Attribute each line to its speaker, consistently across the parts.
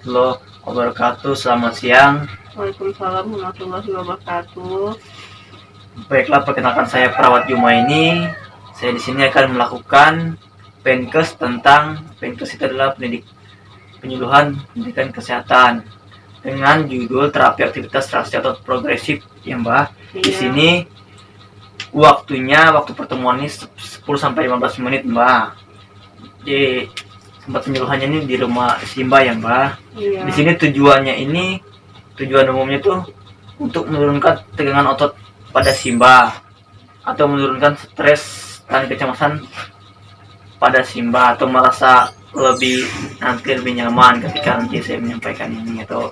Speaker 1: warahmatullahi wabarakatuh. Selamat siang.
Speaker 2: Waalaikumsalam warahmatullahi wabarakatuh.
Speaker 1: Baiklah, perkenalkan saya Perawat Jumaini. Saya di sini akan melakukan Penkes tentang Penkes itu adalah penyuluhan pendidikan kesehatan dengan judul terapi aktivitas reaksi atau progresif ya Mbak. Di sini waktu pertemuan ini 10 sampai 15 menit Mbak. Di tempat penyuluhannya ini di rumah Simba ya Mbak. Di sini tujuan umumnya tuh untuk menurunkan tegangan otot pada Simba atau menurunkan stres dan kecemasan pada Simba atau merasa lebih nyaman ketika nanti saya menyampaikan ini atau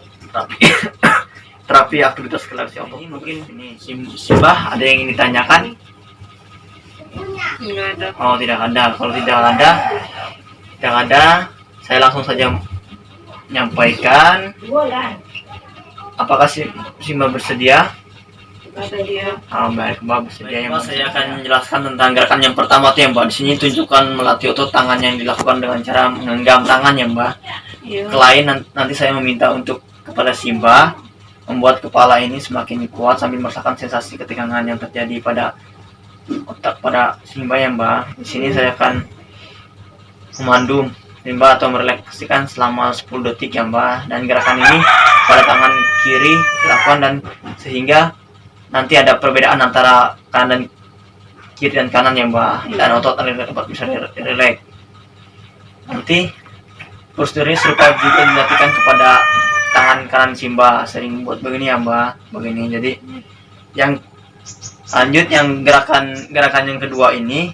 Speaker 1: terapi aktivitas relaksasi otot. Ini mungkin ini Simba ada yang ingin ditanyakan?
Speaker 2: Tidak ada.
Speaker 1: Oh, tidak ada. Kalau tidak ada, saya langsung saja menyampaikan. Apakah Simba bersedia?
Speaker 2: Bersedia.
Speaker 1: Oh, baik, Mbak bersedia. Mbak, saya akan menjelaskan tentang gerakan yang pertama tuh ya Mbak. Di sini tunjukkan melatih otot tangan yang dilakukan dengan cara menggenggam tangan ya Mbak.
Speaker 2: Iya.
Speaker 1: Selain nanti saya meminta untuk kepada Simba membuat kepala ini semakin kuat sambil merasakan sensasi ketegangan yang terjadi pada otak pada Simba ya Mbak. Di sini saya akan memandu Simba atau merelaksasikan selama 10 detik ya Mbak. Dan gerakan ini pada tangan kiri dilakukan dan sehingga nanti ada perbedaan antara kiri dan kanan ya Mbak. Dan otot dapat bisa rileks. Nanti prosedur ini serupa juga dilakukan kepada tangan kanan Simba, sering buat begini ya Mbak, begini. Jadi yang lanjut yang gerakan yang kedua ini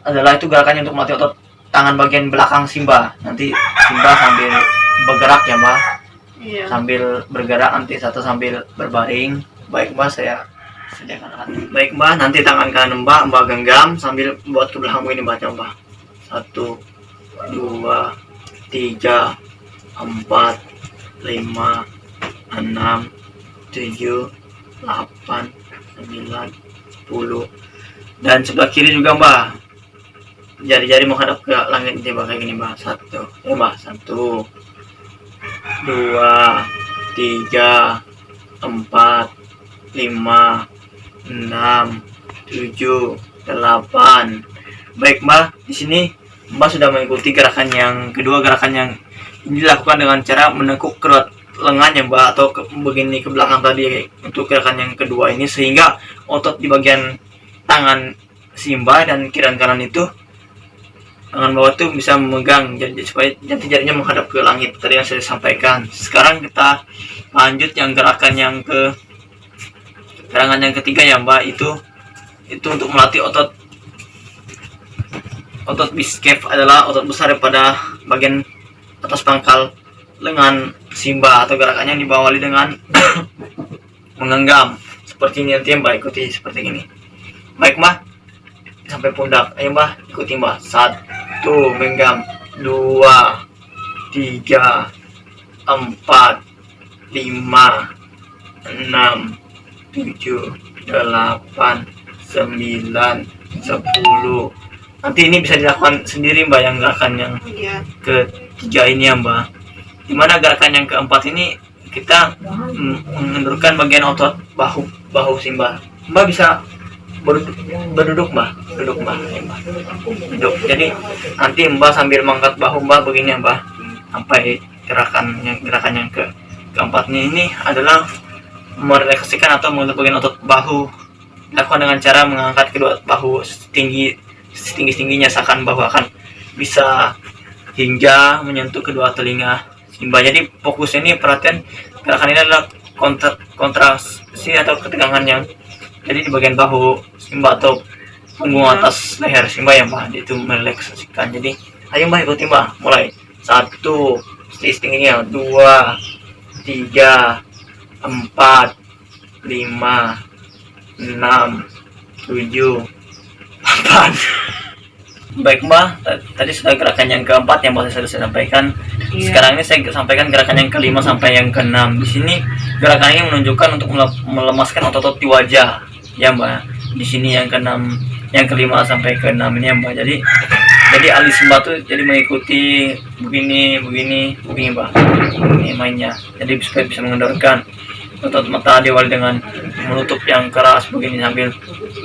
Speaker 1: adalah itu gerakan untuk melatih otot tangan bagian belakang Simba. Nanti Simba sambil bergerak ya Mbak.
Speaker 2: Iya.
Speaker 1: Sambil bergerak nanti satu sambil berbaring. Baik Mbak, saya sediakan alat. Baik Mbak, nanti tangan kanan Mbak genggam sambil buat ke belakang ini Mbak. Coba 1 2 3 4 5 6 7 8 9 10. Dan sebelah kiri juga Mbak, jari-jari menghadap ke langit ini Mbak, kayak gini Mbak. 1 ya Mbak, 1 2 3 4 5 6 7 8. Baik Mbak, di sini Mbak sudah mengikuti gerakan yang kedua. Gerakan yang ini dilakukan dengan cara menekuk kedua lengan ya Mbak, atau begini ke belakang tadi untuk gerakan yang kedua ini, sehingga otot di bagian tangan Simba dan kiri dan kanan itu, tangan bawah itu bisa memegang supaya jari-jarinya menghadap ke langit tadi yang saya sampaikan. Sekarang kita lanjut yang gerakan yang ketiga ya Mbak, itu untuk melatih otot biceps, adalah otot besar pada bagian atas pangkal lengan Simba, atau gerakannya diawali dengan menggenggam seperti ini. Nanti Mbak ikuti seperti ini. Baik Mbak, sampai pundak. Ayo Mbak, ikuti Mbak. 1 menggenggam, 2 3 4 5 6 7 8 9 10. Nanti ini bisa dilakukan sendiri Mbak, yang gerakan yang ketiga ini ya Mbak. Dimana gerakan yang keempat ini kita mengendurkan bagian otot bahu Simba. Mbak bisa berduduk Mbak, duduk Mbak, ya, Mbak. Duduk. Jadi nanti Mbak sambil mengangkat bahu Mbak begini ya Mbak, sampai gerakan yang keempat ini adalah merelaksasikan atau mengendur bagian otot bahu. Dilakukan dengan cara mengangkat kedua bahu setinggi-tingginya, seakan bahu akan bisa hingga menyentuh kedua telinga Simba. Jadi fokusnya ini, perhatian gerakan ini adalah kontraksi atau ketegangan yang jadi di bagian bahu Simba atau punggung atas leher Simba ya Mbak. Itu merelaksasikan. Jadi ayo Mbak, ikuti Mbak. Mulai 1 setingginya, 2 3 4 5 6 7 8. Baik Mbak, tadi sudah gerakan yang keempat yang saya sampaikan. Sekarang ini saya sampaikan gerakan yang kelima sampai yang keenam. Di sini gerakan ini menunjukkan untuk melemaskan otot-otot di wajah ya Mbak. Di sini yang keenam, yang kelima sampai keenam ini ya Mbak. Jadi Jadi alis Mbak tuh jadi mengikuti begini Mbak. Ini mainnya. Jadi supaya bisa mengendorkan otot mata diawali dengan menutup yang keras begini sambil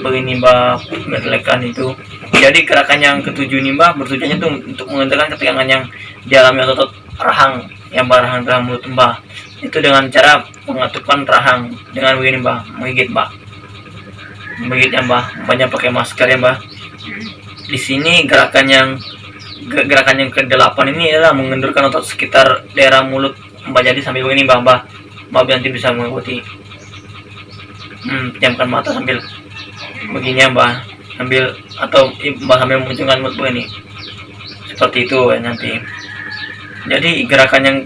Speaker 1: begini Mbak, menelekan itu. Jadi gerakan yang ketujuh nih Mbak, bertujuannya tuh untuk mengendorkan ketegangan yang dialami otot rahang yang rahang mulut Mbak. Itu dengan cara mengatupkan rahang dengan begini Mbak, menggigit Mbak. Menggigitnya Mbak, banyak pakai masker ya Mbak. Di sini gerakan yang ke-8 ini adalah mengendurkan otot sekitar daerah mulut Mbak. Jadi sambil begini Mbak nanti bisa mengikuti. Pejamkan mata sambil begini ya Mbak, atau Mbak sambil memunculkan mulut begini. Seperti itu ya nanti. Jadi gerakan yang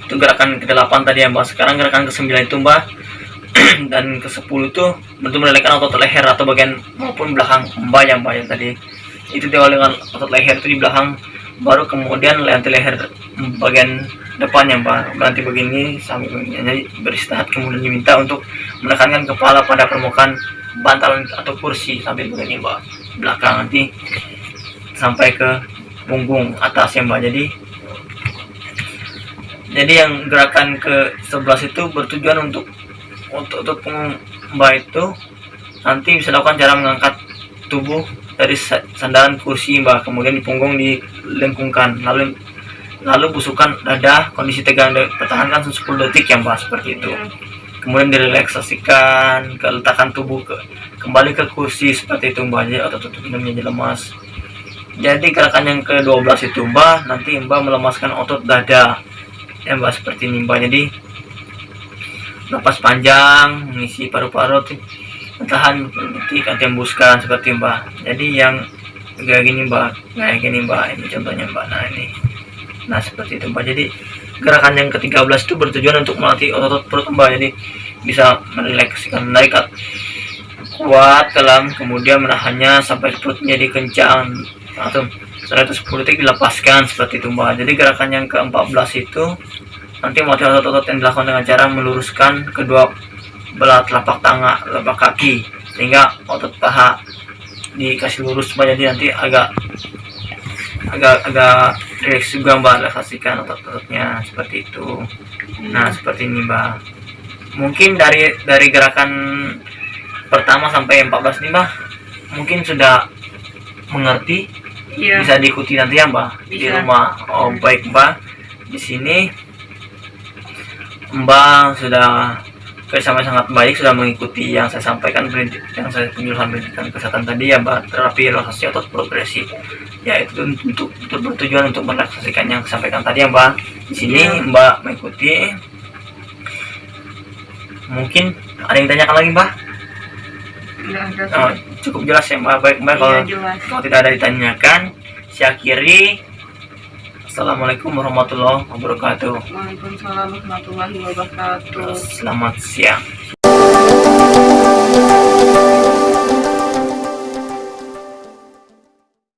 Speaker 1: itu gerakan ke-8 tadi ya Mbak. Sekarang gerakan ke-9 itu Mbak dan ke-10 itu bentuk melelehkan otot leher atau bagian maupun belakang Mbak ya Mbak yang tadi. Itu diawali dengan otot leher itu di belakang, baru kemudian nanti leher bagian depannya Mbak. Berarti begini sambil begini. Jadi beristirahat kemudian diminta untuk menekankan kepala pada permukaan bantalan atau kursi sambil begini Mbak. Belakang nanti sampai ke punggung atas ya Mbak. Jadi yang gerakan ke-11 itu bertujuan untuk punggung Mbak itu nanti bisa lakukan cara mengangkat tubuh dari sandaran kursi Mbak, kemudian di punggung dilengkungkan, lalu busukan dada kondisi tegang pertahankan 10 detik ya Mbak, seperti itu. Kemudian direlaksasikan, letakkan tubuh kembali ke kursi seperti itu Mbak. Jadi otot minumnya lemas. Jadi gerakan yang ke-12 itu Mbak, nanti Mbak melemaskan otot dada ya Mbak, seperti ini Mbak. Jadi napas panjang, mengisi paru-paru, tahan detik, nanti hembuskan seperti Mbak. Jadi yang kayak gini Mbak, ini contohnya Mbak. Nah seperti itu Mbak. Jadi gerakan yang ke-13 itu bertujuan untuk melatih otot perut Mbak. Jadi bisa merelaksasikan, menarik kuat dalam, kemudian menahannya sampai perutnya jadi kencang, atau setelah itu 10 detik dilepaskan seperti itu Mbak. Jadi gerakan yang ke-14 itu nanti melatih otot-otot yang dilakukan dengan cara meluruskan kedua belah telapak tangan, telapak kaki, sehingga otot paha dikasih lurus Mbak. Jadi nanti agak rileks juga Mbak, relaksasikan otot-ototnya seperti itu. Nah seperti ini Mbak. Mungkin dari gerakan pertama sampai 14 nih Mbak, mungkin sudah mengerti.
Speaker 2: Iya.
Speaker 1: Bisa diikuti nanti ya Mbak di rumah. Oh baik Mbak, di sini Mbak sudah sangat baik, sudah mengikuti yang saya sampaikan, yang saya penjelasan pendidikan kesehatan tadi ya Mbak. Terapi relaksasi otot progresif ya, itu untuk bertujuan untuk merelaksasikan yang saya sampaikan tadi ya Mbak. Di sini Mbak mengikuti. Mungkin ada yang tanyakan lagi Mbak? Oh, cukup jelas ya Mbak. Baik Mbak, kalau tidak ada ditanyakan, saya akhiri. Assalamualaikum warahmatullahi wabarakatuh.
Speaker 2: Waalaikumsalam warahmatullahi wabarakatuh.
Speaker 1: Selamat siang.